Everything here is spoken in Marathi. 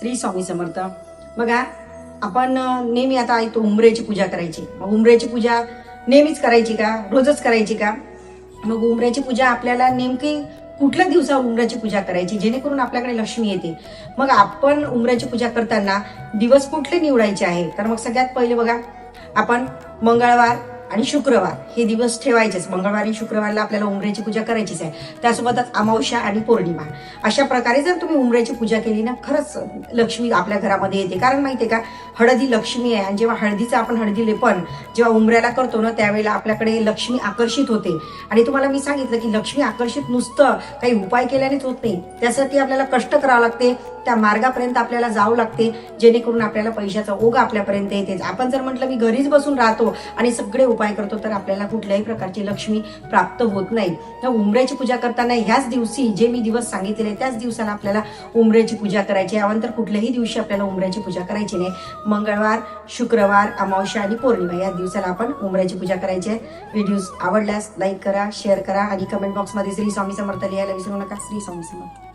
श्री स्वामी समर्थ. बघा, आपण नेहमी आता ऐकतो उंबऱ्याची पूजा करायची. मग उंबऱ्याची पूजा नेहमीच करायची का, रोजच करायची का? मग उंबऱ्याची पूजा आपल्याला नेमकी कुठल्या दिवसावर उंबऱ्याची पूजा करायची जेणेकरून आपल्याकडे लक्ष्मी येते? मग आपण उंबऱ्याची पूजा करताना दिवस कुठले निवडायचे आहे? तर मग सगळ्यात पहिले बघा, आपण मंगळवार आणि शुक्रवार हे दिवस ठेवायचेच. मंगळवार आणि शुक्रवारला आपल्याला उंबऱ्याची पूजा करायचीच आहे. त्यासोबतच अमावस्या आणि पौर्णिमा. अशा प्रकारे जर तुम्ही उंबऱ्याची पूजा केली ना, खरंच लक्ष्मी आपल्या घरामध्ये येते. कारण माहितीये का, हळदी लक्ष्मी आहे आणि जेव्हा हळदीचं आपण हळदी लेपन जेव्हा उंबऱ्याला करतो ना, त्यावेळेला आपल्याकडे लक्ष्मी आकर्षित होते. आणि तुम्हाला मी सांगितलं की लक्ष्मी आकर्षित नुसतं काही उपाय केल्यानेच होत नाही. त्यासाठी आपल्याला कष्ट करावं लागते, त्या मार्गापर्यंत आपल्याला जावं लागते, जेणेकरून आपल्याला पैशाचा ओघ आपल्यापर्यंत येतेच. आपण जर म्हटलं मी घरीच बसून राहतो आणि सगळे उपाय करतो, तर आपल्याला कुठल्याही प्रकारची लक्ष्मी प्राप्त होत नाही. तर उंबऱ्याची पूजा करताना ह्याच दिवशी जे मी दिवस सांगितले त्याच दिवसाला आपल्याला उंबऱ्याची पूजा करायची. यानंतर कुठल्याही दिवशी आपल्याला उंबऱ्याची पूजा करायची नाही. मंगळवार, शुक्रवार, अमावस्या आणि पौर्णिमा या दिवसाला आपण उंबऱ्याची पूजा करायची आहे. व्हिडिओज आवडल्यास लाईक करा, शेअर करा आणि कमेंट बॉक्समध्ये श्री स्वामी समर्थ लिहायला विसरू नका. श्री स्वामी समर्थ.